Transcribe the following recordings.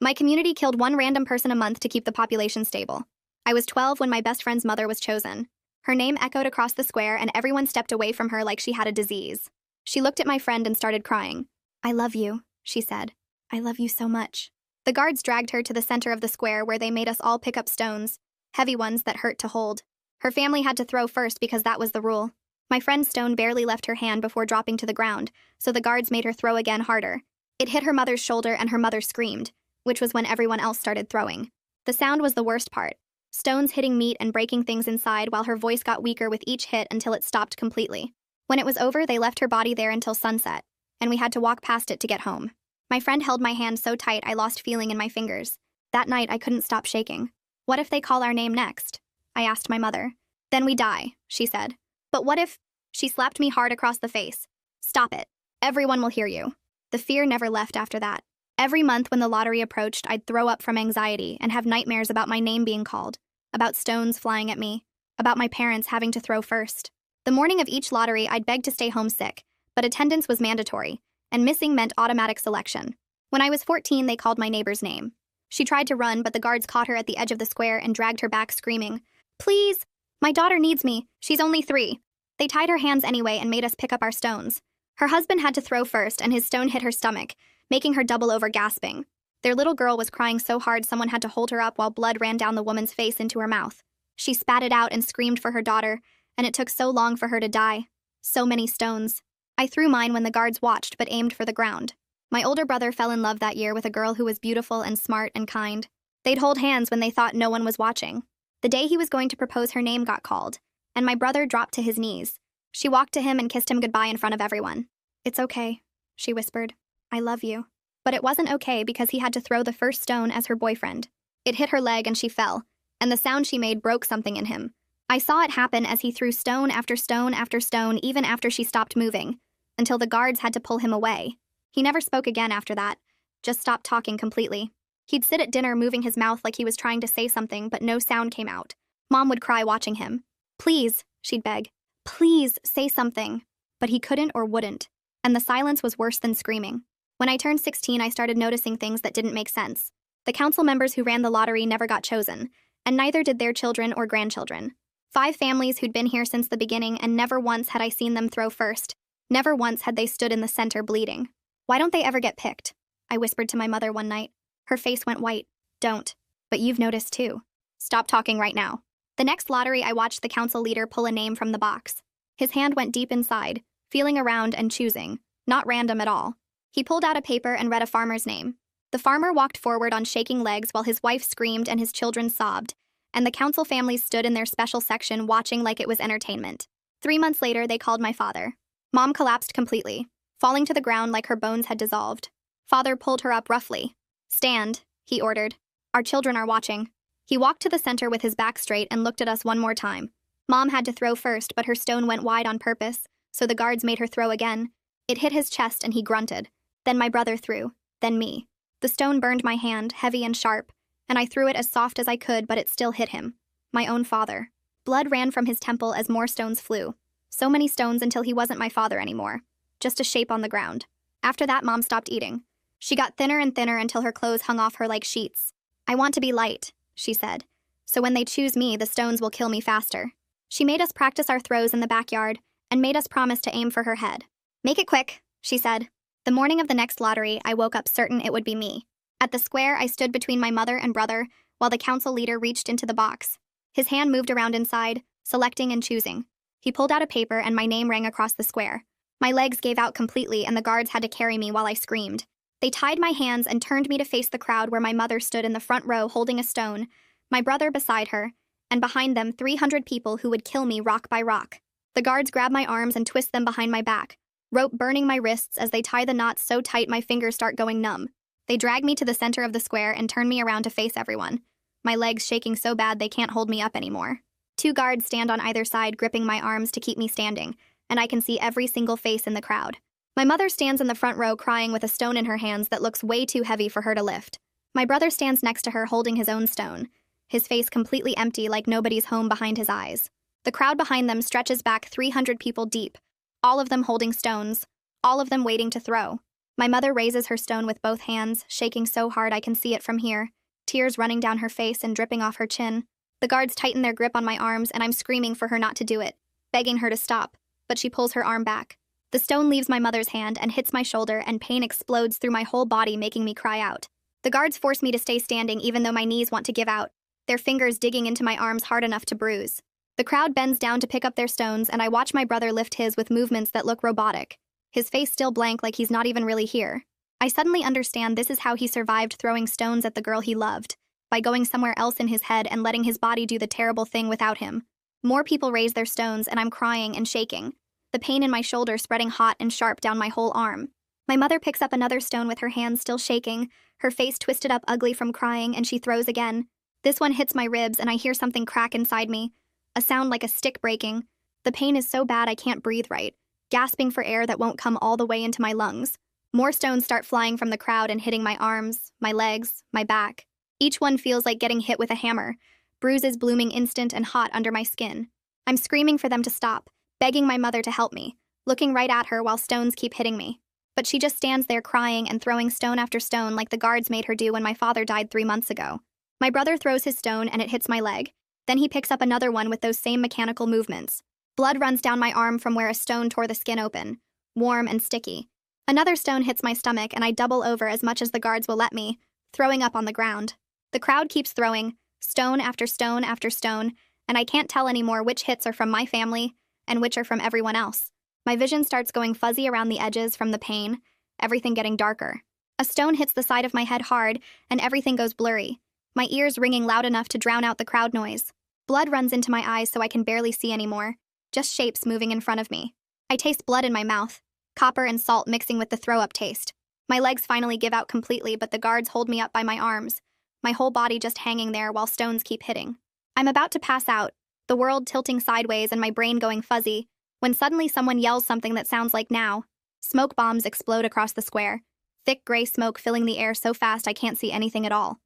My community killed one random person a month to keep the population stable. I was 12 when my best friend's mother was chosen. Her name echoed across the square, and everyone stepped away from her like she had a disease. She looked at my friend and started crying. "I love you," she said. "I love you so much." The guards dragged her to the center of the square where they made us all pick up stones, heavy ones that hurt to hold. Her family had to throw first because that was the rule. My friend's stone barely left her hand before dropping to the ground, so the guards made her throw again harder. It hit her mother's shoulder and her mother screamed, which was when everyone else started throwing. The sound was the worst part. Stones hitting meat and breaking things inside while her voice got weaker with each hit until it stopped completely. When it was over, they left her body there until sunset, and we had to walk past it to get home. My friend held my hand so tight I lost feeling in my fingers. That night, I couldn't stop shaking. "What if they call our name next?" I asked my mother. "Then we die," she said. "But what if—" She slapped me hard across the face. "Stop it. Everyone will hear you." The fear never left after that. Every month when the lottery approached, I'd throw up from anxiety and have nightmares about my name being called, about stones flying at me, about my parents having to throw first. The morning of each lottery, I'd beg to stay home sick, but attendance was mandatory, and missing meant automatic selection. When I was 14, they called my neighbor's name. She tried to run, but the guards caught her at the edge of the square and dragged her back screaming, "Please! My daughter needs me. She's only 3. They tied her hands anyway and made us pick up our stones. Her husband had to throw first, and his stone hit her stomach, making her double over gasping. Their little girl was crying so hard someone had to hold her up while blood ran down the woman's face into her mouth. She spat it out and screamed for her daughter, and it took so long for her to die. So many stones. I threw mine when the guards watched but aimed for the ground. My older brother fell in love that year with a girl who was beautiful and smart and kind. They'd hold hands when they thought no one was watching. The day he was going to propose, her name got called, and my brother dropped to his knees. She walked to him and kissed him goodbye in front of everyone. "It's okay," she whispered. "I love you." But it wasn't okay because he had to throw the first stone as her boyfriend. It hit her leg and she fell, and the sound she made broke something in him. I saw it happen as he threw stone after stone after stone even after she stopped moving, until the guards had to pull him away. He never spoke again after that, just stopped talking completely. He'd sit at dinner moving his mouth like he was trying to say something, but no sound came out. Mom would cry watching him. "Please," she'd beg. "Please, say something." But he couldn't or wouldn't, and the silence was worse than screaming. When I turned 16, I started noticing things that didn't make sense. The council members who ran the lottery never got chosen, and neither did their children or grandchildren. 5 families who'd been here since the beginning, and never once had I seen them throw first. Never once had they stood in the center bleeding. "Why don't they ever get picked?" I whispered to my mother one night. Her face went white. "Don't. But you've noticed too. Stop talking right now." The next lottery, I watched the council leader pull a name from the box. His hand went deep inside, feeling around and choosing, not random at all. He pulled out a paper and read a farmer's name. The farmer walked forward on shaking legs while his wife screamed and his children sobbed, and the council families stood in their special section watching like it was entertainment. 3 months later, they called my father. Mom collapsed completely, falling to the ground like her bones had dissolved. Father pulled her up roughly. "Stand," he ordered. "Our children are watching." He walked to the center with his back straight and looked at us one more time. Mom had to throw first, but her stone went wide on purpose, so the guards made her throw again. It hit his chest and he grunted. Then my brother threw, then me. The stone burned my hand, heavy and sharp, and I threw it as soft as I could, but it still hit him. My own father. Blood ran from his temple as more stones flew. So many stones until he wasn't my father anymore. Just a shape on the ground. After that, Mom stopped eating. She got thinner and thinner until her clothes hung off her like sheets. "I want to be light," she said. "So when they choose me, the stones will kill me faster." She made us practice our throws in the backyard and made us promise to aim for her head. "Make it quick," she said. The morning of the next lottery, I woke up certain it would be me. At the square, I stood between my mother and brother while the council leader reached into the box. His hand moved around inside, selecting and choosing. He pulled out a paper and my name rang across the square. My legs gave out completely and the guards had to carry me while I screamed. They tied my hands and turned me to face the crowd where my mother stood in the front row holding a stone, my brother beside her, and behind them 300 people who would kill me rock by rock. The guards grab my arms and twist them behind my back, rope burning my wrists as they tie the knots so tight my fingers start going numb. They drag me to the center of the square and turn me around to face everyone, my legs shaking so bad they can't hold me up anymore. 2 guards stand on either side gripping my arms to keep me standing, and I can see every single face in the crowd. My mother stands in the front row crying with a stone in her hands that looks way too heavy for her to lift. My brother stands next to her holding his own stone, his face completely empty like nobody's home behind his eyes. The crowd behind them stretches back 300 people deep, all of them holding stones, all of them waiting to throw. My mother raises her stone with both hands, shaking so hard I can see it from here, tears running down her face and dripping off her chin. The guards tighten their grip on my arms, and I'm screaming for her not to do it, begging her to stop, but she pulls her arm back. The stone leaves my mother's hand and hits my shoulder, and pain explodes through my whole body, making me cry out. The guards force me to stay standing even though my knees want to give out, their fingers digging into my arms hard enough to bruise. The crowd bends down to pick up their stones, and I watch my brother lift his with movements that look robotic, his face still blank like he's not even really here. I suddenly understand this is how he survived throwing stones at the girl he loved, by going somewhere else in his head and letting his body do the terrible thing without him. More people raise their stones, and I'm crying and shaking, the pain in my shoulder spreading hot and sharp down my whole arm. My mother picks up another stone with her hands still shaking, her face twisted up ugly from crying, and she throws again. This one hits my ribs, and I hear something crack inside me, a sound like a stick breaking. The pain is so bad I can't breathe right, gasping for air that won't come all the way into my lungs. More stones start flying from the crowd and hitting my arms, my legs, my back. Each one feels like getting hit with a hammer, bruises blooming instant and hot under my skin. I'm screaming for them to stop, begging my mother to help me, looking right at her while stones keep hitting me. But she just stands there crying and throwing stone after stone like the guards made her do when my father died 3 months ago. My brother throws his stone and it hits my leg. Then he picks up another one with those same mechanical movements. Blood runs down my arm from where a stone tore the skin open, warm and sticky. Another stone hits my stomach, and I double over as much as the guards will let me, throwing up on the ground. The crowd keeps throwing, stone after stone after stone, and I can't tell anymore which hits are from my family and which are from everyone else. My vision starts going fuzzy around the edges from the pain, everything getting darker. A stone hits the side of my head hard, and everything goes blurry, my ears ringing loud enough to drown out the crowd noise. Blood runs into my eyes so I can barely see anymore, just shapes moving in front of me. I taste blood in my mouth, copper and salt mixing with the throw-up taste. My legs finally give out completely, but the guards hold me up by my arms, my whole body just hanging there while stones keep hitting. I'm about to pass out, the world tilting sideways and my brain going fuzzy, when suddenly someone yells something that sounds like now. Smoke bombs explode across the square, thick gray smoke filling the air so fast I can't see anything at all.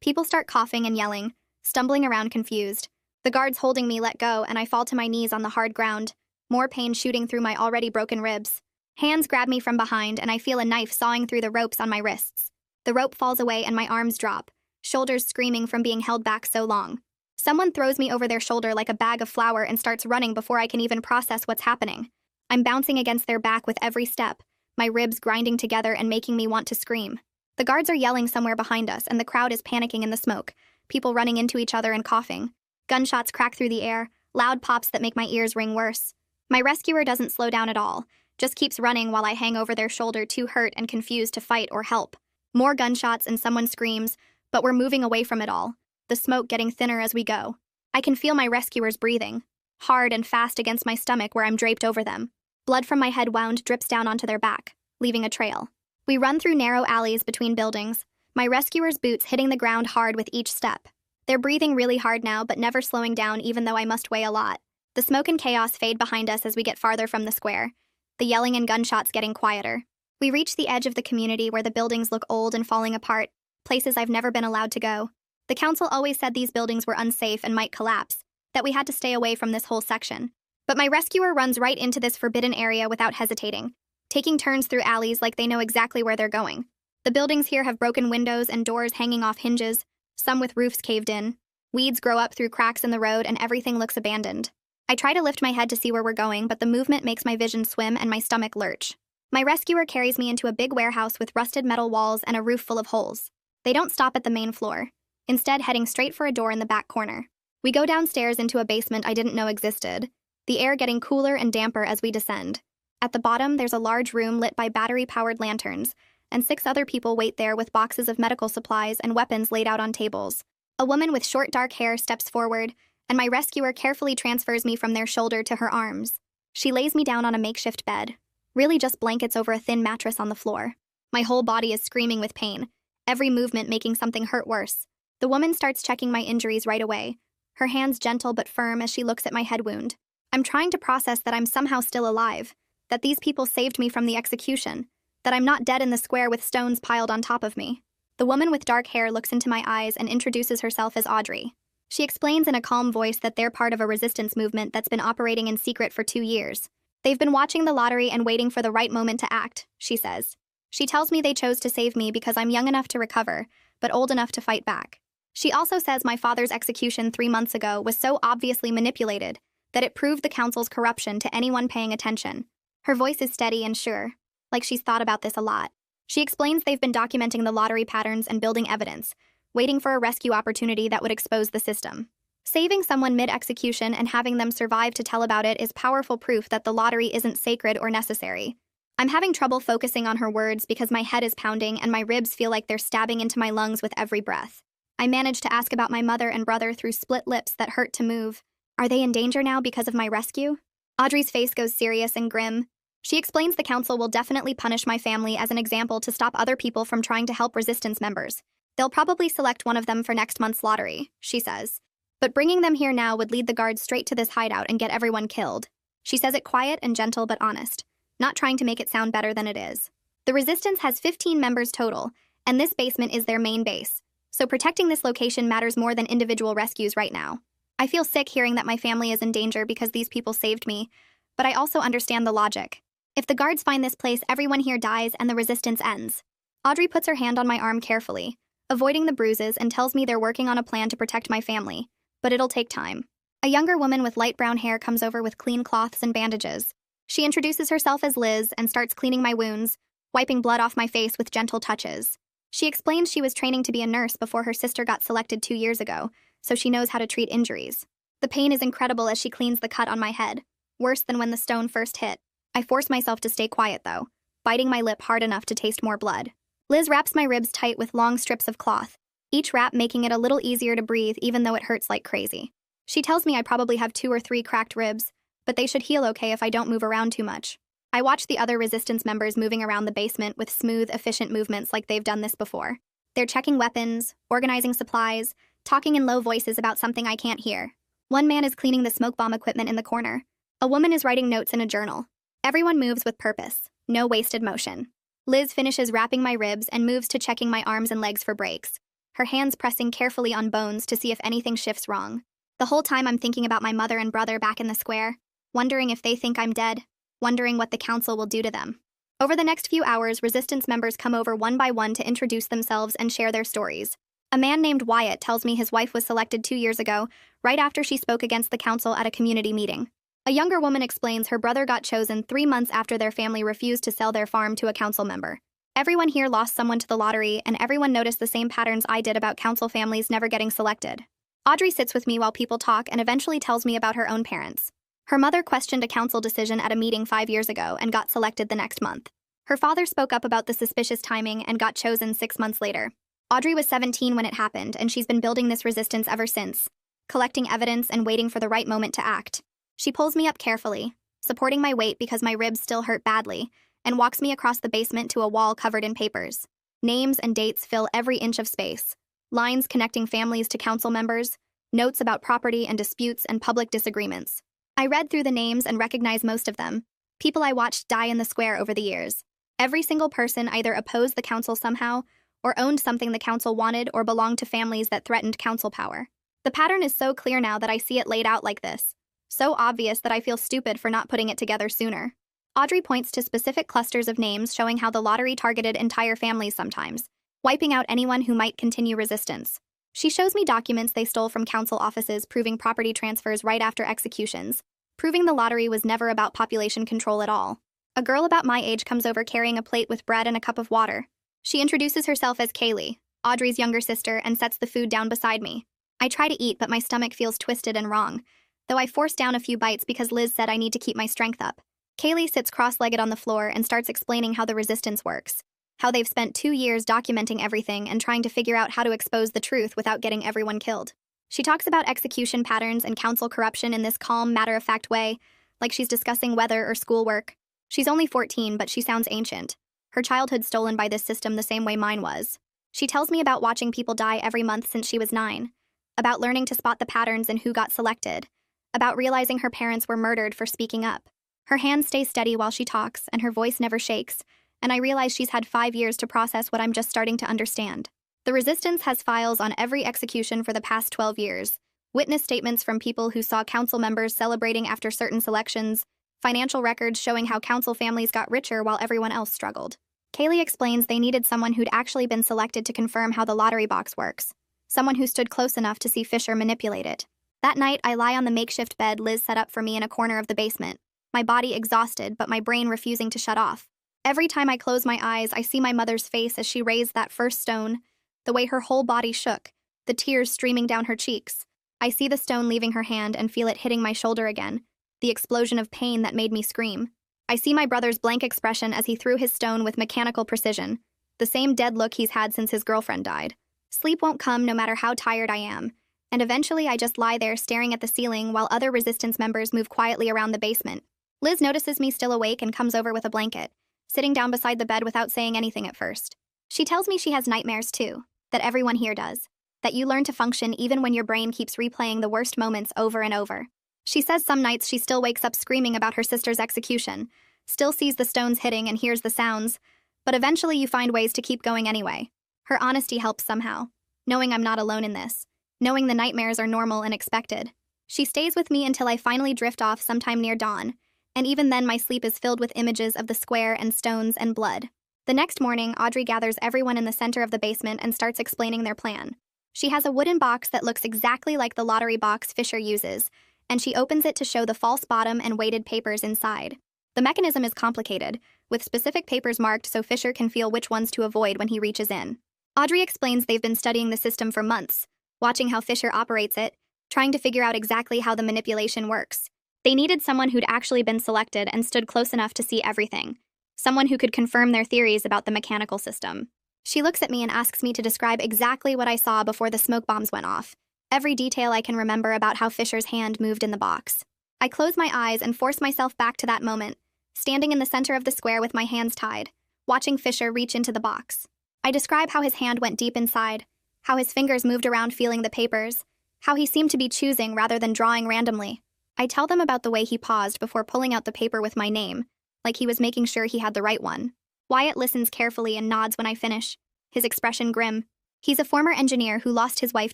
People start coughing and yelling, stumbling around confused. The guards holding me let go, and I fall to my knees on the hard ground, more pain shooting through my already broken ribs. Hands grab me from behind, and I feel a knife sawing through the ropes on my wrists. The rope falls away and my arms drop, shoulders screaming from being held back so long. Someone throws me over their shoulder like a bag of flour and starts running before I can even process what's happening. I'm bouncing against their back with every step, my ribs grinding together and making me want to scream. The guards are yelling somewhere behind us, and the crowd is panicking in the smoke, people running into each other and coughing. Gunshots crack through the air, loud pops that make my ears ring worse. My rescuer doesn't slow down at all, just keeps running while I hang over their shoulder too hurt and confused to fight or help. More gunshots and someone screams, but we're moving away from it all, the smoke getting thinner as we go. I can feel my rescuers breathing, hard and fast against my stomach where I'm draped over them. Blood from my head wound drips down onto their back, leaving a trail. We run through narrow alleys between buildings, my rescuers' boots hitting the ground hard with each step. They're breathing really hard now, but never slowing down even though I must weigh a lot. The smoke and chaos fade behind us as we get farther from the square, the yelling and gunshots getting quieter. We reach the edge of the community where the buildings look old and falling apart, places I've never been allowed to go. The council always said these buildings were unsafe and might collapse, that we had to stay away from this whole section. But my rescuer runs right into this forbidden area without hesitating, taking turns through alleys like they know exactly where they're going. The buildings here have broken windows and doors hanging off hinges, some with roofs caved in. Weeds grow up through cracks in the road and everything looks abandoned. I try to lift my head to see where we're going, but the movement makes my vision swim and my stomach lurch. My rescuer carries me into a big warehouse with rusted metal walls and a roof full of holes. They don't stop at the main floor, instead heading straight for a door in the back corner. We go downstairs into a basement I didn't know existed, the air getting cooler and damper as we descend. At the bottom, there's a large room lit by battery-powered lanterns, and 6 other people wait there with boxes of medical supplies and weapons laid out on tables. A woman with short dark hair steps forward, and my rescuer carefully transfers me from their shoulder to her arms. She lays me down on a makeshift bed, really just blankets over a thin mattress on the floor. My whole body is screaming with pain, every movement making something hurt worse. The woman starts checking my injuries right away, her hands gentle but firm as she looks at my head wound. I'm trying to process that I'm somehow still alive, that these people saved me from the execution, that I'm not dead in the square with stones piled on top of me. The woman with dark hair looks into my eyes and introduces herself as Audrey. She explains in a calm voice that they're part of a resistance movement that's been operating in secret for 2 years. They've been watching the lottery and waiting for the right moment to act, she says. She tells me they chose to save me because I'm young enough to recover, but old enough to fight back. She also says my father's execution 3 months ago was so obviously manipulated that it proved the council's corruption to anyone paying attention. Her voice is steady and sure, like she's thought about this a lot. She explains they've been documenting the lottery patterns and building evidence, waiting for a rescue opportunity that would expose the system. Saving someone mid-execution and having them survive to tell about it is powerful proof that the lottery isn't sacred or necessary. I'm having trouble focusing on her words because my head is pounding and my ribs feel like they're stabbing into my lungs with every breath. I manage to ask about my mother and brother through split lips that hurt to move. Are they in danger now because of my rescue? Audrey's face goes serious and grim. She explains the council will definitely punish my family as an example to stop other people from trying to help resistance members. They'll probably select one of them for next month's lottery, she says. But bringing them here now would lead the guards straight to this hideout and get everyone killed. She says it quiet and gentle but honest, not trying to make it sound better than it is. The resistance has 15 members total, and this basement is their main base. So protecting this location matters more than individual rescues right now. I feel sick hearing that my family is in danger because these people saved me, but I also understand the logic. If the guards find this place, everyone here dies and the resistance ends. Audrey puts her hand on my arm carefully, avoiding the bruises, and tells me they're working on a plan to protect my family, but it'll take time. A younger woman with light brown hair comes over with clean cloths and bandages. She introduces herself as Liz and starts cleaning my wounds, wiping blood off my face with gentle touches. She explains she was training to be a nurse before her sister got selected 2 years ago, so she knows how to treat injuries. The pain is incredible as she cleans the cut on my head, worse than when the stone first hit. I force myself to stay quiet, though, biting my lip hard enough to taste more blood. Liz wraps my ribs tight with long strips of cloth, each wrap making it a little easier to breathe even though it hurts like crazy. She tells me I probably have 2 or 3 cracked ribs, but they should heal okay if I don't move around too much. I watch the other resistance members moving around the basement with smooth, efficient movements like they've done this before. They're checking weapons, organizing supplies, talking in low voices about something I can't hear. One man is cleaning the smoke bomb equipment in the corner. A woman is writing notes in a journal. Everyone moves with purpose, no wasted motion. Liz finishes wrapping my ribs and moves to checking my arms and legs for breaks, her hands pressing carefully on bones to see if anything shifts wrong. The whole time I'm thinking about my mother and brother back in the square, wondering if they think I'm dead, wondering what the council will do to them. Over the next few hours, resistance members come over one by one to introduce themselves and share their stories. A man named Wyatt tells me his wife was selected 2 years ago, right after she spoke against the council at a community meeting. A younger woman explains her brother got chosen 3 months after their family refused to sell their farm to a council member. Everyone here lost someone to the lottery, and everyone noticed the same patterns I did about council families never getting selected. Audrey sits with me while people talk and eventually tells me about her own parents. Her mother questioned a council decision at a meeting 5 years ago and got selected the next month. Her father spoke up about the suspicious timing and got chosen 6 months later. Audrey was 17 when it happened, and she's been building this resistance ever since, collecting evidence and waiting for the right moment to act. She pulls me up carefully, supporting my weight because my ribs still hurt badly, and walks me across the basement to a wall covered in papers. Names and dates fill every inch of space. Lines connecting families to council members, notes about property and disputes and public disagreements. I read through the names and recognized most of them, people I watched die in the square over the years. Every single person either opposed the council somehow, or owned something the council wanted, or belonged to families that threatened council power. The pattern is so clear now that I see it laid out like this. So obvious that I feel stupid for not putting it together sooner. Audrey points to specific clusters of names showing how the lottery targeted entire families sometimes, wiping out anyone who might continue resistance. She shows me documents they stole from council offices proving property transfers right after executions, proving the lottery was never about population control at all. A girl about my age comes over carrying a plate with bread and a cup of water. She introduces herself as Kaylee, Audrey's younger sister, and sets the food down beside me. I try to eat, but my stomach feels twisted and wrong, though I force down a few bites because Liz said I need to keep my strength up. Kaylee sits cross-legged on the floor and starts explaining how the resistance works, how they've spent 2 years documenting everything and trying to figure out how to expose the truth without getting everyone killed. She talks about execution patterns and council corruption in this calm, matter-of-fact way, like she's discussing weather or schoolwork. She's only 14, but she sounds ancient. Her childhood stolen by this system the same way mine was. She tells me about watching people die every month since she was 9, about learning to spot the patterns and who got selected, about realizing her parents were murdered for speaking up. Her hands stay steady while she talks, and her voice never shakes, and I realize she's had 5 years to process what I'm just starting to understand. The resistance has files on every execution for the past 12 years, witness statements from people who saw council members celebrating after certain selections, financial records showing how council families got richer while everyone else struggled. Kaylee explains they needed someone who'd actually been selected to confirm how the lottery box works, someone who stood close enough to see Fisher manipulate it. That night, I lie on the makeshift bed Liz set up for me in a corner of the basement, my body exhausted but my brain refusing to shut off. Every time I close my eyes, I see my mother's face as she raised that first stone, the way her whole body shook, the tears streaming down her cheeks. I see the stone leaving her hand and feel it hitting my shoulder again, the explosion of pain that made me scream. I see my brother's blank expression as he threw his stone with mechanical precision, the same dead look he's had since his girlfriend died. Sleep won't come no matter how tired I am, and eventually I just lie there staring at the ceiling while other resistance members move quietly around the basement. Liz notices me still awake and comes over with a blanket, sitting down beside the bed without saying anything at first. She tells me she has nightmares too, that everyone here does, that you learn to function even when your brain keeps replaying the worst moments over and over. She says some nights she still wakes up screaming about her sister's execution, still sees the stones hitting and hears the sounds, but eventually you find ways to keep going anyway. Her honesty helps somehow, knowing I'm not alone in this, knowing the nightmares are normal and expected. She stays with me until I finally drift off sometime near dawn, and even then my sleep is filled with images of the square and stones and blood. The next morning, Audrey gathers everyone in the center of the basement and starts explaining their plan. She has a wooden box that looks exactly like the lottery box Fisher uses, and she opens it to show the false bottom and weighted papers inside. The mechanism is complicated, with specific papers marked so Fisher can feel which ones to avoid when he reaches in. Audrey explains they've been studying the system for months, watching how Fisher operates it, trying to figure out exactly how the manipulation works. They needed someone who'd actually been selected and stood close enough to see everything, someone who could confirm their theories about the mechanical system. She looks at me and asks me to describe exactly what I saw before the smoke bombs went off, every detail I can remember about how Fisher's hand moved in the box. I close my eyes and force myself back to that moment, standing in the center of the square with my hands tied, watching Fisher reach into the box. I describe how his hand went deep inside, how his fingers moved around feeling the papers, how he seemed to be choosing rather than drawing randomly. I tell them about the way he paused before pulling out the paper with my name, like he was making sure he had the right one. Wyatt listens carefully and nods when I finish, his expression grim. He's a former engineer who lost his wife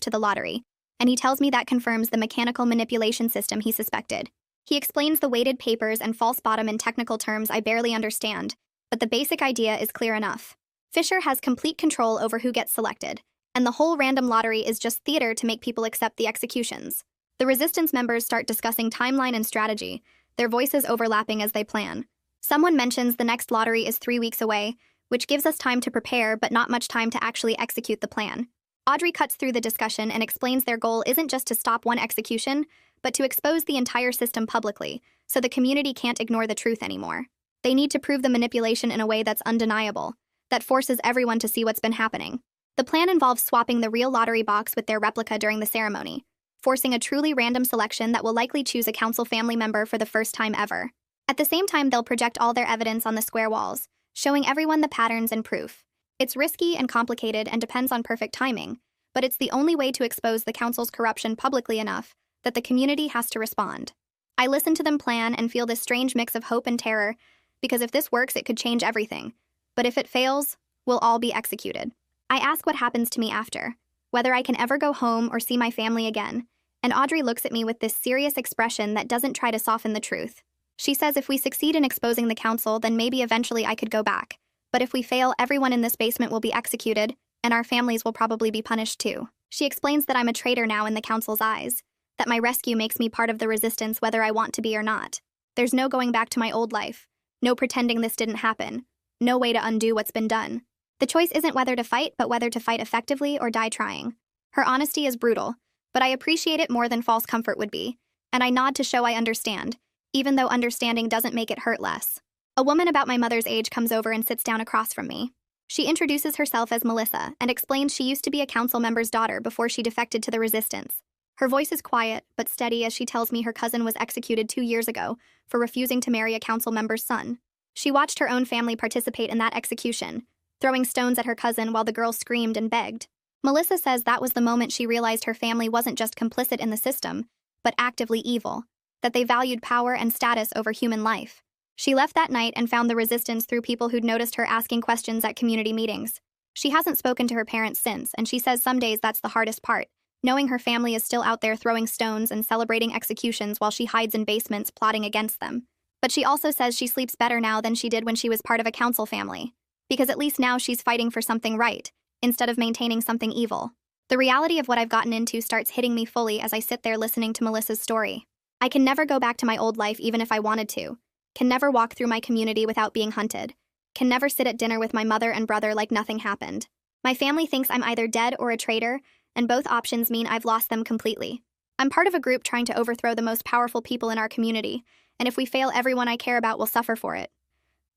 to the lottery, and he tells me that confirms the mechanical manipulation system he suspected. He explains the weighted papers and false bottom in technical terms I barely understand, but the basic idea is clear enough. Fisher has complete control over who gets selected, and the whole random lottery is just theater to make people accept the executions. The resistance members start discussing timeline and strategy, their voices overlapping as they plan. Someone mentions the next lottery is 3 weeks away, which gives us time to prepare but not much time to actually execute the plan. Audrey cuts through the discussion and explains their goal isn't just to stop one execution, but to expose the entire system publicly, so the community can't ignore the truth anymore. They need to prove the manipulation in a way that's undeniable, that forces everyone to see what's been happening. The plan involves swapping the real lottery box with their replica during the ceremony, forcing a truly random selection that will likely choose a council family member for the first time ever. At the same time, they'll project all their evidence on the square walls, showing everyone the patterns and proof. It's risky and complicated and depends on perfect timing, but it's the only way to expose the council's corruption publicly enough that the community has to respond. I listen to them plan and feel this strange mix of hope and terror, because if this works, it could change everything. But if it fails, we'll all be executed. I ask what happens to me after, whether I can ever go home or see my family again, and Audrey looks at me with this serious expression that doesn't try to soften the truth. She says if we succeed in exposing the council, then maybe eventually I could go back. But if we fail, everyone in this basement will be executed, and our families will probably be punished too. She explains that I'm a traitor now in the council's eyes, that my rescue makes me part of the resistance whether I want to be or not. There's no going back to my old life, no pretending this didn't happen, no way to undo what's been done. The choice isn't whether to fight, but whether to fight effectively or die trying. Her honesty is brutal, but I appreciate it more than false comfort would be, and I nod to show I understand, even though understanding doesn't make it hurt less. A woman about my mother's age comes over and sits down across from me. She introduces herself as Melissa and explains she used to be a council member's daughter before she defected to the resistance. Her voice is quiet but steady as she tells me her cousin was executed 2 years ago for refusing to marry a council member's son. She watched her own family participate in that execution, throwing stones at her cousin while the girl screamed and begged. Melissa says that was the moment she realized her family wasn't just complicit in the system, but actively evil, that they valued power and status over human life. She left that night and found the resistance through people who'd noticed her asking questions at community meetings. She hasn't spoken to her parents since, and she says some days that's the hardest part, knowing her family is still out there throwing stones and celebrating executions while she hides in basements plotting against them. But she also says she sleeps better now than she did when she was part of a council family. because at least now she's fighting for something right, instead of maintaining something evil. The reality of what I've gotten into starts hitting me fully as I sit there listening to Melissa's story. I can never go back to my old life even if I wanted to, can never walk through my community without being hunted, can never sit at dinner with my mother and brother like nothing happened. My family thinks I'm either dead or a traitor, and both options mean I've lost them completely. I'm part of a group trying to overthrow the most powerful people in our community, and if we fail, everyone I care about will suffer for it.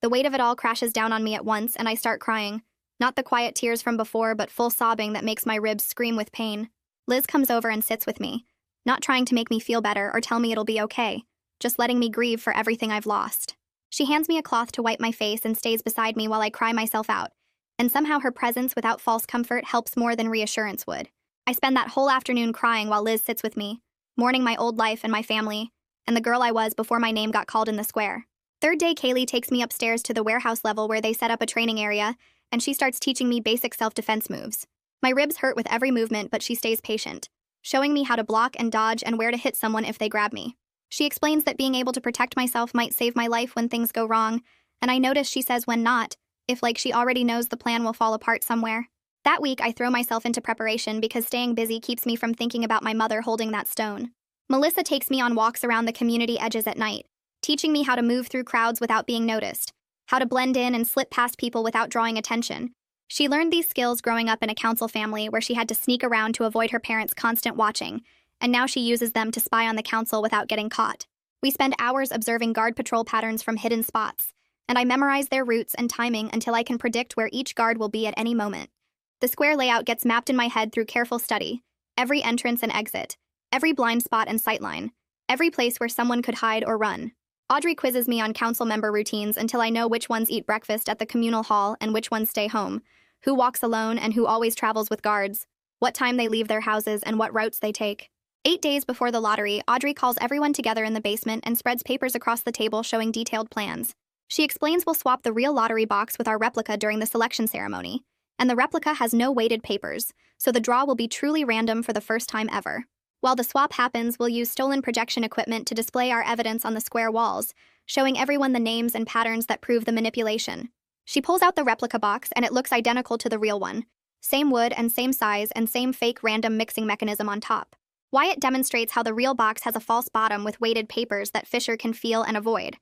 The weight of it all crashes down on me at once, and I start crying. Not the quiet tears from before, but full sobbing that makes my ribs scream with pain. Liz comes over and sits with me, not trying to make me feel better or tell me it'll be okay, just letting me grieve for everything I've lost. She hands me a cloth to wipe my face and stays beside me while I cry myself out, and somehow her presence without false comfort helps more than reassurance would. I spend that whole afternoon crying while Liz sits with me, mourning my old life and my family, and the girl I was before my name got called in the square. Third day, Kaylee takes me upstairs to the warehouse level where they set up a training area, and she starts teaching me basic self-defense moves. My ribs hurt with every movement, but she stays patient, showing me how to block and dodge and where to hit someone if they grab me. She explains that being able to protect myself might save my life when things go wrong, and I notice she says when not, if like she already knows the plan will fall apart somewhere. That week, I throw myself into preparation because staying busy keeps me from thinking about my mother holding that stone. Melissa takes me on walks around the community edges at night, teaching me how to move through crowds without being noticed, how to blend in and slip past people without drawing attention. She learned these skills growing up in a council family where she had to sneak around to avoid her parents' constant watching, and now she uses them to spy on the council without getting caught. We spend hours observing guard patrol patterns from hidden spots, and I memorize their routes and timing until I can predict where each guard will be at any moment. The square layout gets mapped in my head through careful study, every entrance and exit, every blind spot and sightline, every place where someone could hide or run. Audrey quizzes me on council member routines until I know which ones eat breakfast at the communal hall and which ones stay home, who walks alone and who always travels with guards, what time they leave their houses and what routes they take. 8 days before the lottery, Audrey calls everyone together in the basement and spreads papers across the table showing detailed plans. She explains we'll swap the real lottery box with our replica during the selection ceremony, and the replica has no weighted papers, so the draw will be truly random for the first time ever. While the swap happens, we'll use stolen projection equipment to display our evidence on the square walls, showing everyone the names and patterns that prove the manipulation. She pulls out the replica box and it looks identical to the real one. Same wood and same size and same fake random mixing mechanism on top. Wyatt demonstrates how the real box has a false bottom with weighted papers that Fisher can feel and avoid.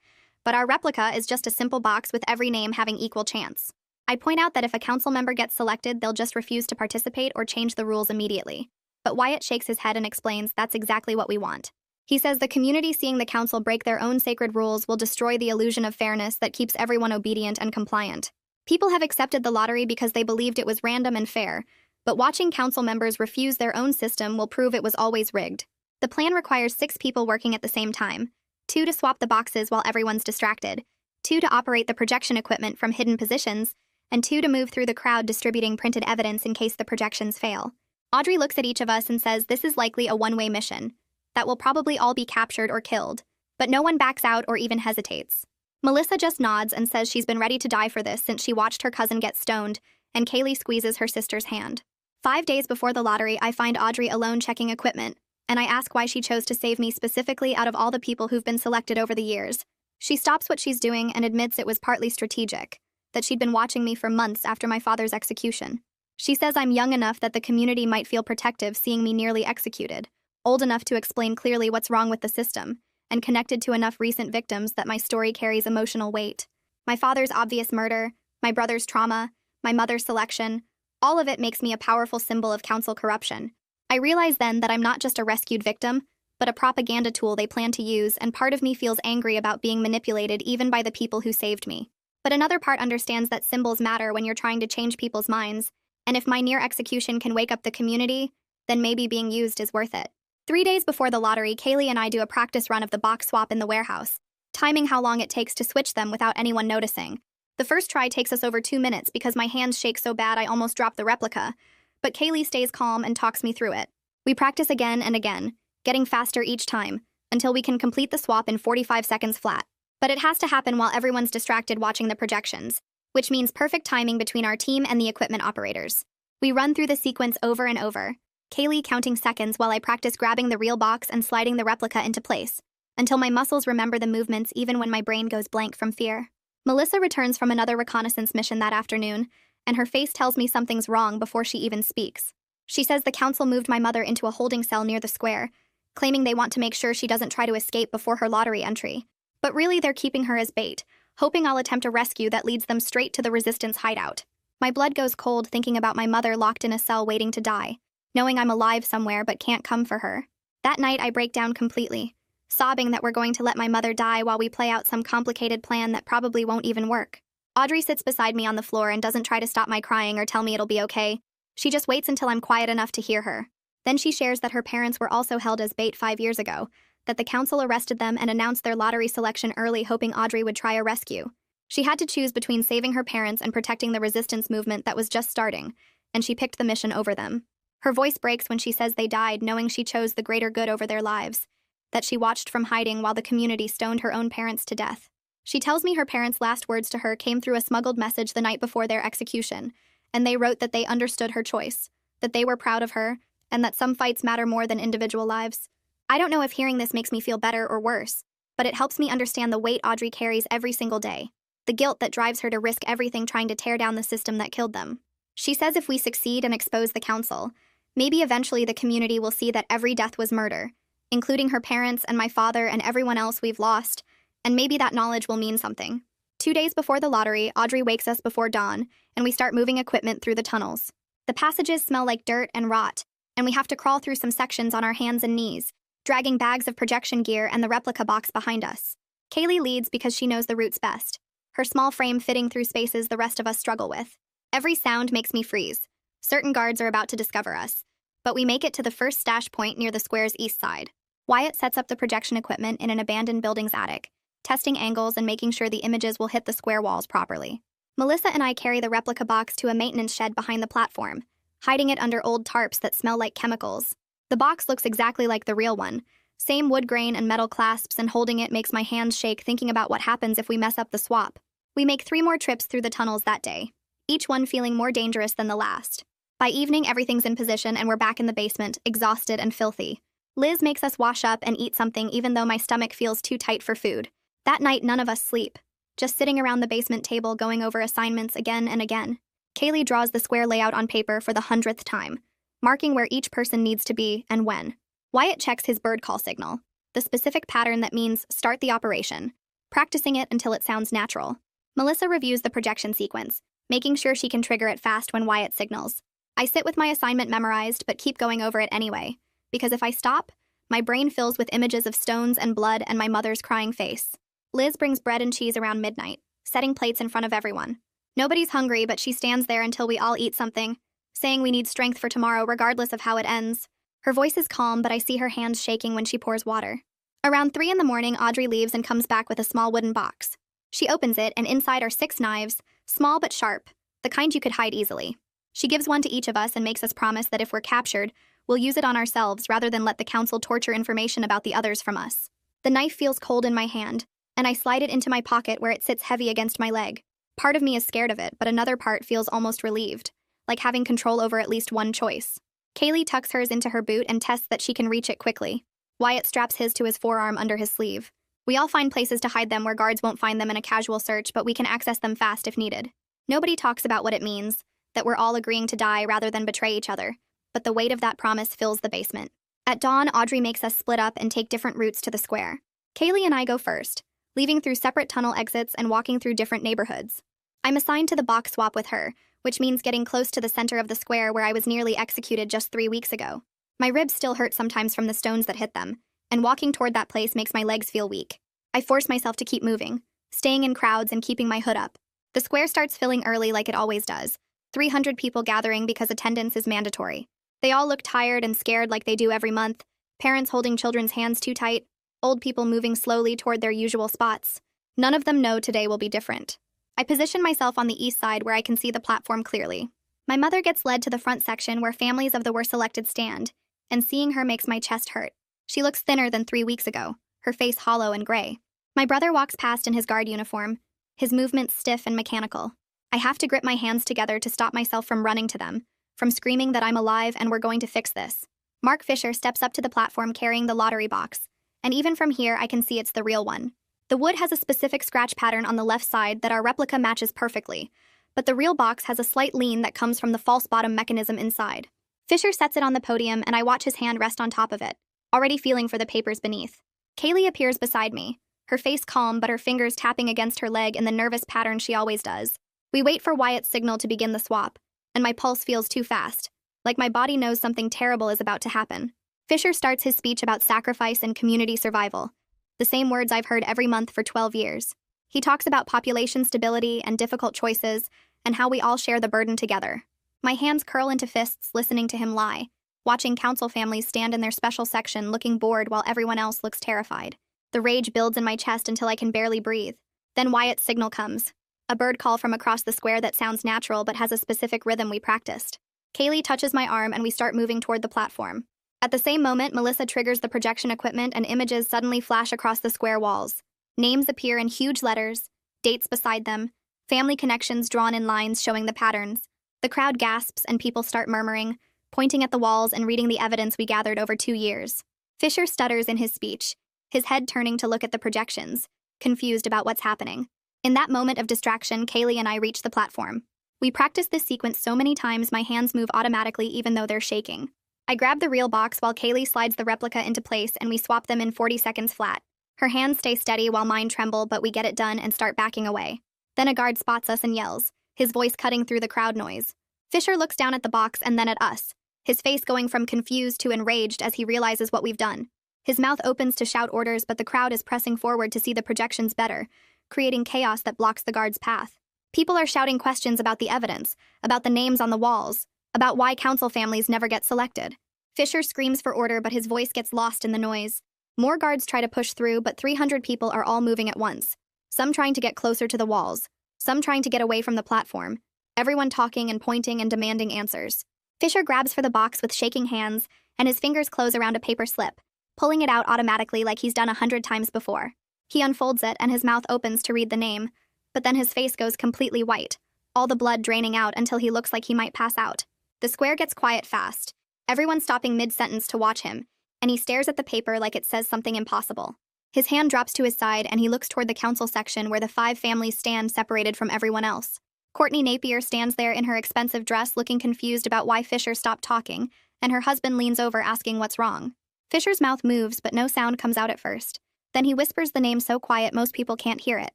But our replica is just a simple box with every name having equal chance. I point out that if a council member gets selected, they'll just refuse to participate or change the rules immediately. But Wyatt shakes his head and explains that's exactly what we want. He says the community seeing the council break their own sacred rules will destroy the illusion of fairness that keeps everyone obedient and compliant. People have accepted the lottery because they believed it was random and fair, but watching council members refuse their own system will prove it was always rigged. The plan requires 6 people working at the same time, 2 to swap the boxes while everyone's distracted, 2 to operate the projection equipment from hidden positions, and 2 to move through the crowd distributing printed evidence in case the projections fail. Audrey looks at each of us and says this is likely a one-way mission, that we'll probably all be captured or killed, but no one backs out or even hesitates. Melissa just nods and says she's been ready to die for this since she watched her cousin get stoned, and Kaylee squeezes her sister's hand. 5 days before the lottery, I find Audrey alone checking equipment, and I ask why she chose to save me specifically out of all the people who've been selected over the years. She stops what she's doing and admits it was partly strategic, that she'd been watching me for months after my father's execution. She says I'm young enough that the community might feel protective seeing me nearly executed, old enough to explain clearly what's wrong with the system, and connected to enough recent victims that my story carries emotional weight. My father's obvious murder, my brother's trauma, my mother's selection, all of it makes me a powerful symbol of council corruption. I realize then that I'm not just a rescued victim, but a propaganda tool they plan to use, and part of me feels angry about being manipulated even by the people who saved me. But another part understands that symbols matter when you're trying to change people's minds, and if my near execution can wake up the community, then maybe being used is worth it. 3 days before the lottery, Kaylee and I do a practice run of the box swap in the warehouse, timing how long it takes to switch them without anyone noticing. The first try takes us over 2 minutes because my hands shake so bad I almost drop the replica, but Kaylee stays calm and talks me through it. We practice again and again, getting faster each time, until we can complete the swap in 45 seconds flat. But it has to happen while everyone's distracted watching the projections, which means perfect timing between our team and the equipment operators. We run through the sequence over and over, Kaylee counting seconds while I practice grabbing the real box and sliding the replica into place, until my muscles remember the movements even when my brain goes blank from fear. Melissa returns from another reconnaissance mission that afternoon, and her face tells me something's wrong before she even speaks. She says the council moved my mother into a holding cell near the square, claiming they want to make sure she doesn't try to escape before her lottery entry. But really, they're keeping her as bait, hoping I'll attempt a rescue that leads them straight to the resistance hideout. My blood goes cold thinking about my mother locked in a cell waiting to die, knowing I'm alive somewhere but can't come for her. That night, I break down completely, sobbing that we're going to let my mother die while we play out some complicated plan that probably won't even work. Audrey sits beside me on the floor and doesn't try to stop my crying or tell me it'll be okay. She just waits until I'm quiet enough to hear her. Then she shares that her parents were also held as bait 5 years ago, that the council arrested them and announced their lottery selection early, hoping Audrey would try a rescue. She had to choose between saving her parents and protecting the resistance movement that was just starting, and she picked the mission over them. Her voice breaks when she says they died knowing she chose the greater good over their lives, that she watched from hiding while the community stoned her own parents to death. She tells me her parents' last words to her came through a smuggled message the night before their execution, and they wrote that they understood her choice, that they were proud of her, and that some fights matter more than individual lives. I don't know if hearing this makes me feel better or worse, but it helps me understand the weight Audrey carries every single day, the guilt that drives her to risk everything trying to tear down the system that killed them. She says if we succeed and expose the council, maybe eventually the community will see that every death was murder, including her parents and my father and everyone else we've lost, and maybe that knowledge will mean something. 2 days before the lottery, Audrey wakes us before dawn, and we start moving equipment through the tunnels. The passages smell like dirt and rot, and we have to crawl through some sections on our hands and knees, dragging bags of projection gear and the replica box behind us. Kaylee leads because she knows the routes best, her small frame fitting through spaces the rest of us struggle with. Every sound makes me freeze. Certain guards are about to discover us, but we make it to the first stash point near the square's east side. Wyatt sets up the projection equipment in an abandoned building's attic, testing angles and making sure the images will hit the square walls properly. Melissa and I carry the replica box to a maintenance shed behind the platform, hiding it under old tarps that smell like chemicals. The box looks exactly like the real one, same wood grain and metal clasps, and holding it makes my hands shake thinking about what happens if we mess up the swap. We make 3 more trips through the tunnels that day, each one feeling more dangerous than the last. By evening, everything's in position and we're back in the basement, exhausted and filthy. Liz makes us wash up and eat something even though my stomach feels too tight for food. That night, none of us sleep, just sitting around the basement table going over assignments again and again. Kaylee draws the square layout on paper for the 100th time, marking where each person needs to be and when. Wyatt checks his bird call signal, the specific pattern that means start the operation, practicing it until it sounds natural. Melissa reviews the projection sequence, making sure she can trigger it fast when Wyatt signals. I sit with my assignment memorized but keep going over it anyway, because if I stop, my brain fills with images of stones and blood and my mother's crying face. Liz brings bread and cheese around midnight, setting plates in front of everyone. Nobody's hungry, but she stands there until we all eat something, saying we need strength for tomorrow regardless of how it ends. Her voice is calm, but I see her hands shaking when she pours water. Around 3 in the morning, Audrey leaves and comes back with a small wooden box. She opens it, and inside are 6 knives, small but sharp, the kind you could hide easily. She gives one to each of us and makes us promise that if we're captured, we'll use it on ourselves rather than let the council torture information about the others from us. The knife feels cold in my hand, and I slide it into my pocket where it sits heavy against my leg. Part of me is scared of it, but another part feels almost relieved, like having control over at least one choice. Kaylee tucks hers into her boot and tests that she can reach it quickly. Wyatt straps his to his forearm under his sleeve. We all find places to hide them where guards won't find them in a casual search, but we can access them fast if needed. Nobody talks about what it means, that we're all agreeing to die rather than betray each other, but the weight of that promise fills the basement. At dawn, Audrey makes us split up and take different routes to the square. Kaylee and I go first, leaving through separate tunnel exits and walking through different neighborhoods. I'm assigned to the box swap with her, which means getting close to the center of the square where I was nearly executed just 3 weeks ago. My ribs still hurt sometimes from the stones that hit them, and walking toward that place makes my legs feel weak. I force myself to keep moving, staying in crowds and keeping my hood up. The square starts filling early like it always does, 300 people gathering because attendance is mandatory. They all look tired and scared like they do every month, parents holding children's hands too tight, old people moving slowly toward their usual spots. None of them know today will be different. I position myself on the east side where I can see the platform clearly. My mother gets led to the front section where families of the were selected stand, and seeing her makes my chest hurt. She looks thinner than 3 weeks ago, her face hollow and gray. My brother walks past in his guard uniform, his movements stiff and mechanical. I have to grip my hands together to stop myself from running to them, from screaming that I'm alive and we're going to fix this. Mark Fisher steps up to the platform carrying the lottery box, and even from here I can see it's the real one. The wood has a specific scratch pattern on the left side that our replica matches perfectly, but the real box has a slight lean that comes from the false bottom mechanism inside. Fisher sets it on the podium, and I watch his hand rest on top of it, already feeling for the papers beneath. Kaylee appears beside me, her face calm but her fingers tapping against her leg in the nervous pattern she always does. We wait for Wyatt's signal to begin the swap, and my pulse feels too fast, like my body knows something terrible is about to happen. Fisher starts his speech about sacrifice and community survival, the same words I've heard every month for 12 years. He talks about population stability and difficult choices, and how we all share the burden together. My hands curl into fists listening to him lie, watching council families stand in their special section looking bored while everyone else looks terrified. The rage builds in my chest until I can barely breathe. Then Wyatt's signal comes, a bird call from across the square that sounds natural but has a specific rhythm we practiced. Kaylee touches my arm and we start moving toward the platform. At the same moment, Melissa triggers the projection equipment and images suddenly flash across the square walls. Names appear in huge letters, dates beside them, family connections drawn in lines showing the patterns. The crowd gasps and people start murmuring, pointing at the walls and reading the evidence we gathered over 2 years. Fisher stutters in his speech, his head turning to look at the projections, confused about what's happening. In that moment of distraction, Kaylee and I reach the platform. We practiced this sequence so many times my hands move automatically even though they're shaking. I grab the real box while Kaylee slides the replica into place and we swap them in 40 seconds flat. Her hands stay steady while mine tremble, but we get it done and start backing away. Then a guard spots us and yells, his voice cutting through the crowd noise. Fisher looks down at the box and then at us, his face going from confused to enraged as he realizes what we've done. His mouth opens to shout orders, but the crowd is pressing forward to see the projections better, creating chaos that blocks the guard's path. People are shouting questions about the evidence, about the names on the walls, about why council families never get selected. Fisher screams for order, but his voice gets lost in the noise. More guards try to push through, but 300 people are all moving at once. Some trying to get closer to the walls, some trying to get away from the platform, everyone talking and pointing and demanding answers. Fisher grabs for the box with shaking hands, and his fingers close around a paper slip, pulling it out automatically like he's done 100 times before. He unfolds it, and his mouth opens to read the name, but then his face goes completely white, all the blood draining out until he looks like he might pass out. The square gets quiet fast, everyone stopping mid-sentence to watch him, and he stares at the paper like it says something impossible. His hand drops to his side and he looks toward the council section where the 5 families stand separated from everyone else. Courtney Napier stands there in her expensive dress looking confused about why Fisher stopped talking, and her husband leans over asking what's wrong. Fisher's mouth moves, but no sound comes out at first. Then he whispers the name so quiet most people can't hear it.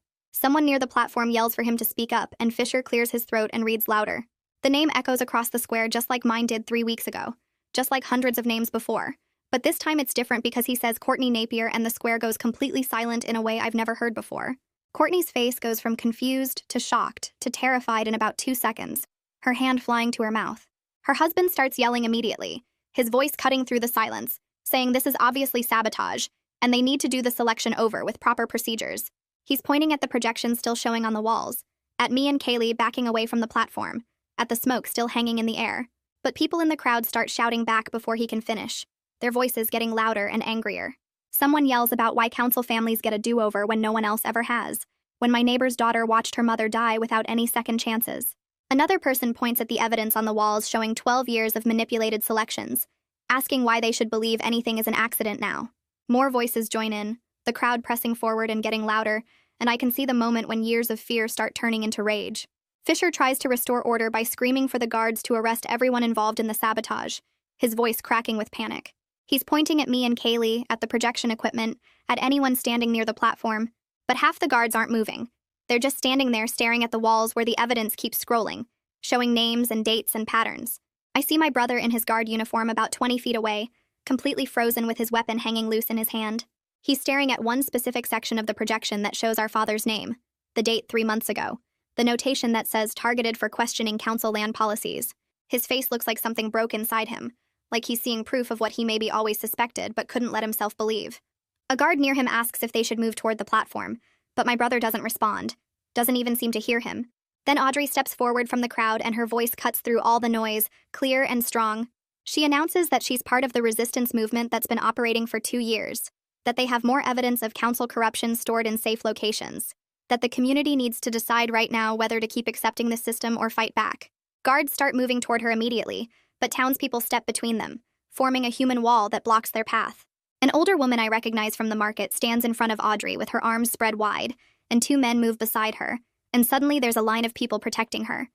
Someone near the platform yells for him to speak up, and Fisher clears his throat and reads louder. The name echoes across the square just like mine did 3 weeks ago, just like hundreds of names before. But this time it's different because he says Courtney Napier and the square goes completely silent in a way I've never heard before. Courtney's face goes from confused to shocked to terrified in about 2 seconds, her hand flying to her mouth. Her husband starts yelling immediately, his voice cutting through the silence, saying this is obviously sabotage, and they need to do the selection over with proper procedures. He's pointing at the projections still showing on the walls, at me and Kaylee backing away from the platform, at the smoke still hanging in the air. But people in the crowd start shouting back before he can finish, their voices getting louder and angrier. Someone yells about why council families get a do-over when no one else ever has, when my neighbor's daughter watched her mother die without any second chances. Another person points at the evidence on the walls showing 12 years of manipulated selections, asking why they should believe anything is an accident now. More voices join in, the crowd pressing forward and getting louder, and I can see the moment when years of fear start turning into rage. Fisher tries to restore order by screaming for the guards to arrest everyone involved in the sabotage, his voice cracking with panic. He's pointing at me and Kaylee, at the projection equipment, at anyone standing near the platform, but half the guards aren't moving. They're just standing there staring at the walls where the evidence keeps scrolling, showing names and dates and patterns. I see my brother in his guard uniform about 20 feet away, completely frozen with his weapon hanging loose in his hand. He's staring at one specific section of the projection that shows our father's name, the date 3 months ago, the notation that says targeted for questioning council land policies. His face looks like something broke inside him, like he's seeing proof of what he maybe always suspected but couldn't let himself believe. A guard near him asks if they should move toward the platform, but my brother doesn't respond, doesn't even seem to hear him. Then Audrey steps forward from the crowd and her voice cuts through all the noise, clear and strong. She announces that she's part of the resistance movement that's been operating for 2 years, that they have more evidence of council corruption stored in safe locations, that the community needs to decide right now whether to keep accepting the system or fight back. Guards start moving toward her immediately, but townspeople step between them, forming a human wall that blocks their path. An older woman I recognize from the market stands in front of Audrey with her arms spread wide, and two men move beside her, and suddenly there's a line of people protecting her.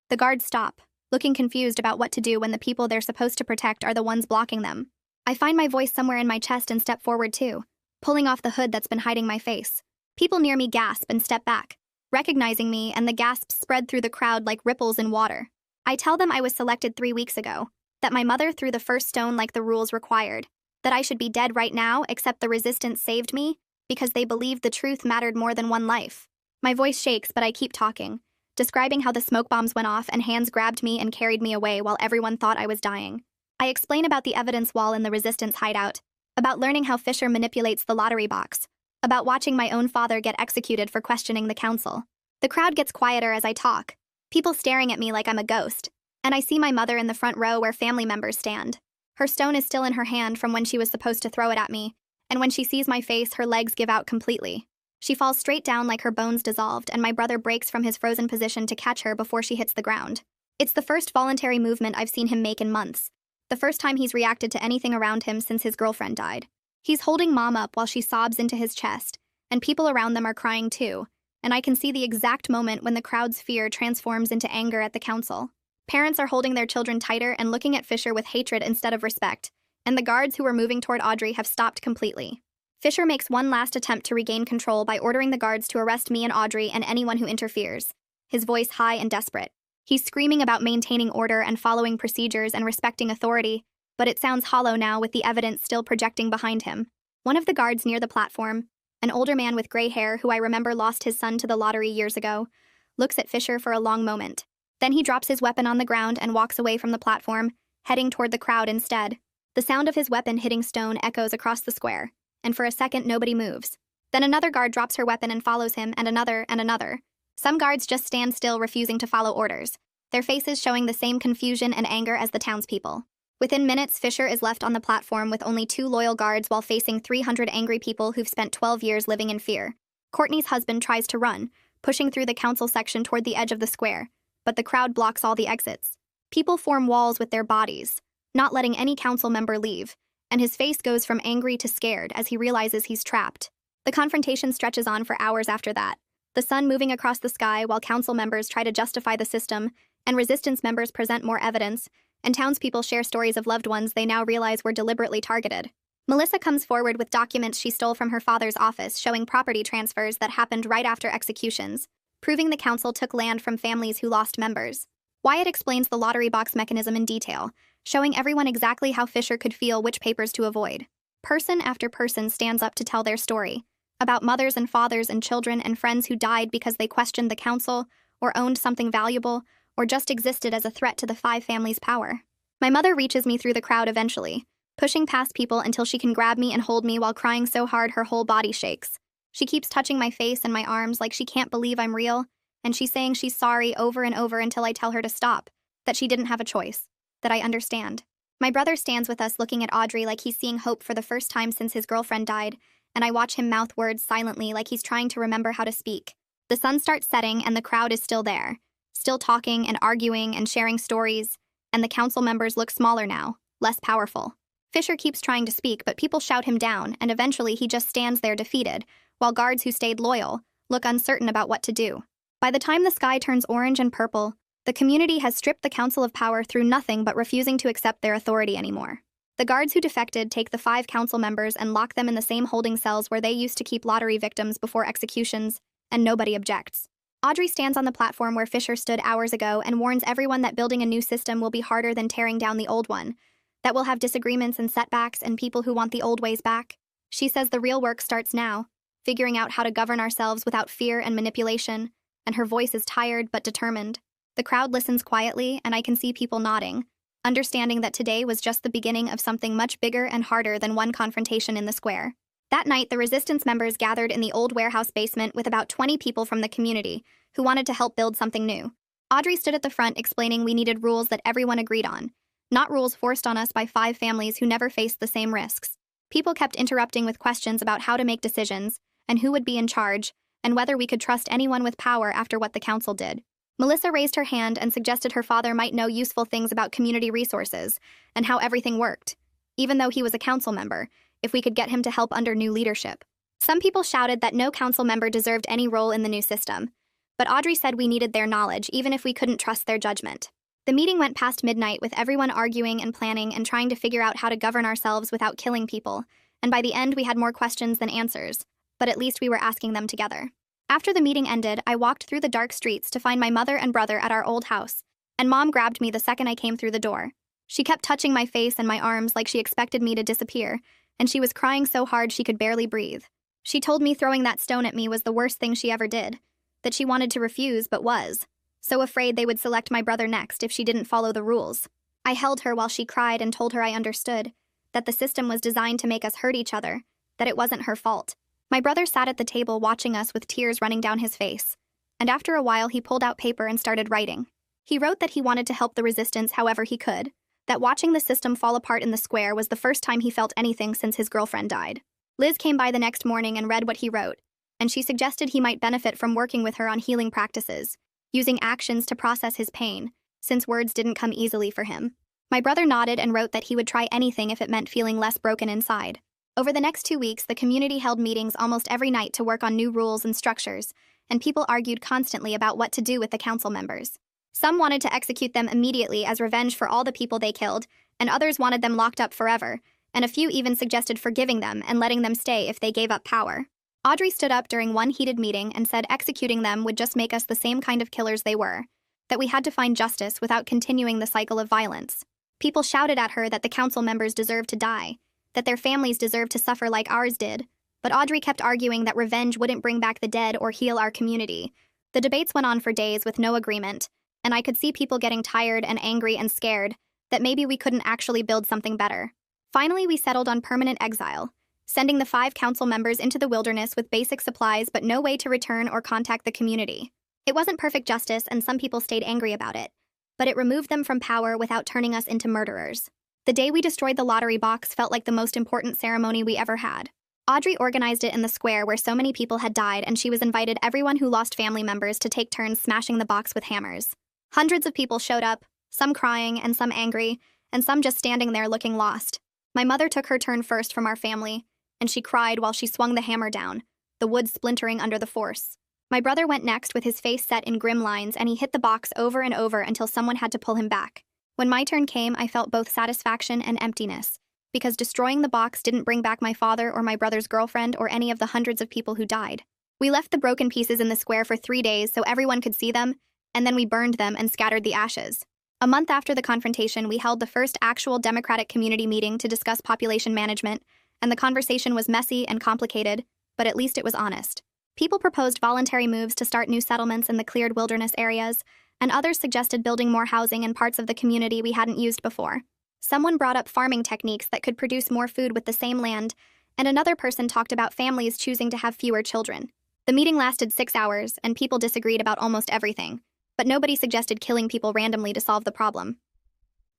The guards stop, looking confused about what to do when the people they're supposed to protect are the ones blocking them. I find my voice somewhere in my chest and step forward too, pulling off the hood that's been hiding my face. People near me gasp and step back, recognizing me, and the gasps spread through the crowd like ripples in water. I tell them I was selected 3 weeks ago, that my mother threw the first stone like the rules required, that I should be dead right now except the resistance saved me, because they believed the truth mattered more than one life. My voice shakes, but I keep talking, describing how the smoke bombs went off and hands grabbed me and carried me away while everyone thought I was dying. I explain about the evidence wall in the resistance hideout, about learning how Fisher manipulates the lottery box, about watching my own father get executed for questioning the council. The crowd gets quieter as I talk, people staring at me like I'm a ghost, and I see my mother in the front row where family members stand. Her stone is still in her hand from when she was supposed to throw it at me, and when she sees my face, her legs give out completely. She falls straight down like her bones dissolved, and my brother breaks from his frozen position to catch her before she hits the ground. It's the first voluntary movement I've seen him make in months, the first time he's reacted to anything around him since his girlfriend died. He's holding Mom up while she sobs into his chest, and people around them are crying too, and I can see the exact moment when the crowd's fear transforms into anger at the council. Parents are holding their children tighter and looking at Fisher with hatred instead of respect, and the guards who were moving toward Audrey have stopped completely. Fisher makes one last attempt to regain control by ordering the guards to arrest me and Audrey and anyone who interferes, his voice high and desperate. He's screaming about maintaining order and following procedures and respecting authority, but it sounds hollow now with the evidence still projecting behind him. One of the guards near the platform, an older man with gray hair who I remember lost his son to the lottery years ago, looks at Fisher for a long moment. Then he drops his weapon on the ground and walks away from the platform, heading toward the crowd instead. The sound of his weapon hitting stone echoes across the square, and for a second nobody moves. Then another guard drops her weapon and follows him, and another, and another. Some guards just stand still, refusing to follow orders, their faces showing the same confusion and anger as the townspeople. Within minutes, Fisher is left on the platform with only 2 loyal guards while facing 300 angry people who've spent 12 years living in fear. Courtney's husband tries to run, pushing through the council section toward the edge of the square, but the crowd blocks all the exits. People form walls with their bodies, not letting any council member leave, and his face goes from angry to scared as he realizes he's trapped. The confrontation stretches on for hours after that, the sun moving across the sky while council members try to justify the system, and resistance members present more evidence, and townspeople share stories of loved ones they now realize were deliberately targeted. Melissa comes forward with documents she stole from her father's office showing property transfers that happened right after executions, proving the council took land from families who lost members. Wyatt explains the lottery box mechanism in detail, showing everyone exactly how Fisher could feel which papers to avoid. Person after person stands up to tell their story, about mothers and fathers and children and friends who died because they questioned the council, or owned something valuable, or just existed as a threat to the 5 families' power. My mother reaches me through the crowd eventually, pushing past people until she can grab me and hold me while crying so hard her whole body shakes. She keeps touching my face and my arms like she can't believe I'm real, and she's saying she's sorry over and over until I tell her to stop, that she didn't have a choice, that I understand. My brother stands with us looking at Audrey like he's seeing hope for the first time since his girlfriend died, and I watch him mouth words silently like he's trying to remember how to speak. The sun starts setting and the crowd is still there, still talking and arguing and sharing stories, and the council members look smaller now, less powerful. Fisher keeps trying to speak, but people shout him down, and eventually he just stands there defeated, while guards who stayed loyal look uncertain about what to do. By the time the sky turns orange and purple, the community has stripped the council of power through nothing but refusing to accept their authority anymore. The guards who defected take the 5 council members and lock them in the same holding cells where they used to keep lottery victims before executions, and nobody objects. Audrey stands on the platform where Fisher stood hours ago and warns everyone that building a new system will be harder than tearing down the old one, that we'll have disagreements and setbacks and people who want the old ways back. She says the real work starts now, figuring out how to govern ourselves without fear and manipulation, and her voice is tired but determined. The crowd listens quietly, and I can see people nodding, understanding that today was just the beginning of something much bigger and harder than one confrontation in the square. That night, the resistance members gathered in the old warehouse basement with about 20 people from the community who wanted to help build something new. Audrey stood at the front explaining we needed rules that everyone agreed on, not rules forced on us by 5 families who never faced the same risks. People kept interrupting with questions about how to make decisions, and who would be in charge, and whether we could trust anyone with power after what the council did. Melissa raised her hand and suggested her father might know useful things about community resources and how everything worked. Even though he was a council member, if we could get him to help under new leadership. Some people shouted that no council member deserved any role in the new system, but Audrey said we needed their knowledge even if we couldn't trust their judgment. The meeting went past midnight with everyone arguing and planning and trying to figure out how to govern ourselves without killing people, and by the end we had more questions than answers, but at least we were asking them together. After the meeting ended, I walked through the dark streets to find my mother and brother at our old house, and Mom grabbed me the second I came through the door. She kept touching my face and my arms like she expected me to disappear, and she was crying so hard she could barely breathe. She told me throwing that stone at me was the worst thing she ever did, that she wanted to refuse but was so afraid they would select my brother next if she didn't follow the rules. I held her while she cried and told her I understood, that the system was designed to make us hurt each other, that it wasn't her fault. My brother sat at the table watching us with tears running down his face, and after a while he pulled out paper and started writing. He wrote that he wanted to help the resistance however he could, that watching the system fall apart in the square was the first time he felt anything since his girlfriend died. Liz came by the next morning and read what he wrote, and she suggested he might benefit from working with her on healing practices, using actions to process his pain, since words didn't come easily for him. My brother nodded and wrote that he would try anything if it meant feeling less broken inside. Over the next 2 weeks, the community held meetings almost every night to work on new rules and structures, and people argued constantly about what to do with the council members. Some wanted to execute them immediately as revenge for all the people they killed, and others wanted them locked up forever, and a few even suggested forgiving them and letting them stay if they gave up power. Audrey stood up during one heated meeting and said executing them would just make us the same kind of killers they were, that we had to find justice without continuing the cycle of violence. People shouted at her that the council members deserved to die, that their families deserved to suffer like ours did, but Audrey kept arguing that revenge wouldn't bring back the dead or heal our community. The debates went on for days with no agreement, and I could see people getting tired and angry and scared that maybe we couldn't actually build something better. Finally, we settled on permanent exile, sending the 5 council members into the wilderness with basic supplies but no way to return or contact the community. It wasn't perfect justice, and some people stayed angry about it, but it removed them from power without turning us into murderers. The day we destroyed the lottery box felt like the most important ceremony we ever had. Audrey organized it in the square where so many people had died, and she was invited everyone who lost family members to take turns smashing the box with hammers. Hundreds of people showed up, some crying and some angry, and some just standing there looking lost. My mother took her turn first from our family, and she cried while she swung the hammer down, the wood splintering under the force. My brother went next with his face set in grim lines, and he hit the box over and over until someone had to pull him back. When my turn came, I felt both satisfaction and emptiness, because destroying the box didn't bring back my father or my brother's girlfriend or any of the hundreds of people who died. We left the broken pieces in the square for 3 days so everyone could see them, and then we burned them and scattered the ashes. A month after the confrontation, we held the first actual democratic community meeting to discuss population management, and the conversation was messy and complicated, but at least it was honest. People proposed voluntary moves to start new settlements in the cleared wilderness areas, and others suggested building more housing in parts of the community we hadn't used before. Someone brought up farming techniques that could produce more food with the same land, and another person talked about families choosing to have fewer children. The meeting lasted 6 hours, and people disagreed about almost everything, but nobody suggested killing people randomly to solve the problem.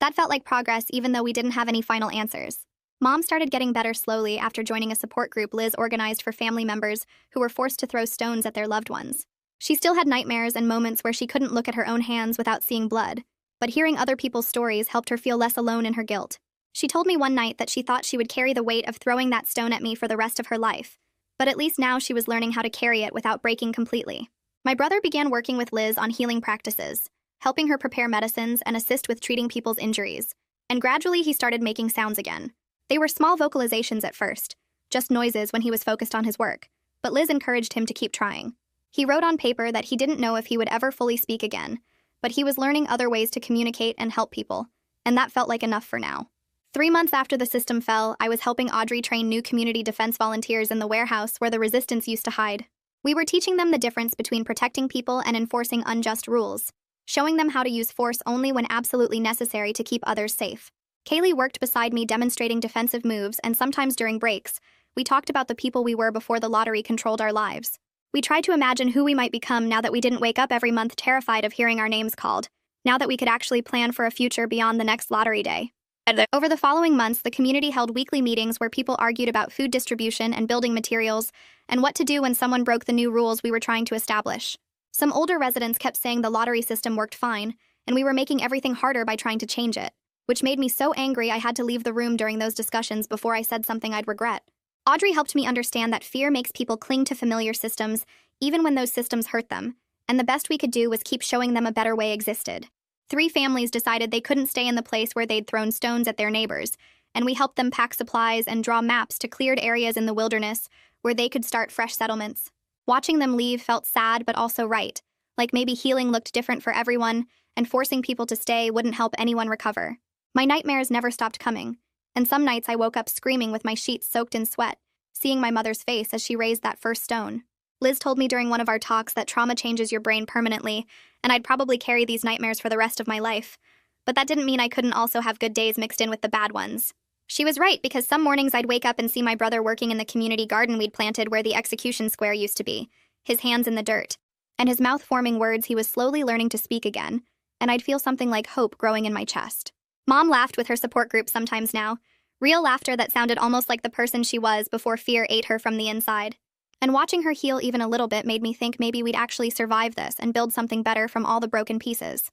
That felt like progress even though we didn't have any final answers. Mom started getting better slowly after joining a support group Liz organized for family members who were forced to throw stones at their loved ones. She still had nightmares and moments where she couldn't look at her own hands without seeing blood, but hearing other people's stories helped her feel less alone in her guilt. She told me one night that she thought she would carry the weight of throwing that stone at me for the rest of her life, but at least now she was learning how to carry it without breaking completely. My brother began working with Liz on healing practices, helping her prepare medicines and assist with treating people's injuries, and gradually he started making sounds again. They were small vocalizations at first, just noises when he was focused on his work, but Liz encouraged him to keep trying. He wrote on paper that he didn't know if he would ever fully speak again, but he was learning other ways to communicate and help people, and that felt like enough for now. 3 months after the system fell, I was helping Audrey train new community defense volunteers in the warehouse where the resistance used to hide. We were teaching them the difference between protecting people and enforcing unjust rules, showing them how to use force only when absolutely necessary to keep others safe. Kaylee worked beside me demonstrating defensive moves, and sometimes during breaks, we talked about the people we were before the lottery controlled our lives. We tried to imagine who we might become now that we didn't wake up every month terrified of hearing our names called, now that we could actually plan for a future beyond the next lottery day. Over the following months, the community held weekly meetings where people argued about food distribution and building materials, and what to do when someone broke the new rules we were trying to establish. Some older residents kept saying the lottery system worked fine, and we were making everything harder by trying to change it. which made me so angry I had to leave the room during those discussions before I said something I'd regret. Audrey helped me understand that fear makes people cling to familiar systems, even when those systems hurt them, and the best we could do was keep showing them a better way existed. 3 families decided they couldn't stay in the place where they'd thrown stones at their neighbors, and we helped them pack supplies and draw maps to cleared areas in the wilderness where they could start fresh settlements. Watching them leave felt sad but also right, like maybe healing looked different for everyone, and forcing people to stay wouldn't help anyone recover. My nightmares never stopped coming, and some nights I woke up screaming with my sheets soaked in sweat, seeing my mother's face as she raised that first stone. Liz told me during one of our talks that trauma changes your brain permanently, and I'd probably carry these nightmares for the rest of my life. But that didn't mean I couldn't also have good days mixed in with the bad ones. She was right, because some mornings I'd wake up and see my brother working in the community garden we'd planted where the execution square used to be, his hands in the dirt, and his mouth forming words he was slowly learning to speak again, and I'd feel something like hope growing in my chest. Mom laughed with her support group sometimes now, real laughter that sounded almost like the person she was before fear ate her from the inside. And watching her heal even a little bit made me think maybe we'd actually survive this and build something better from all the broken pieces.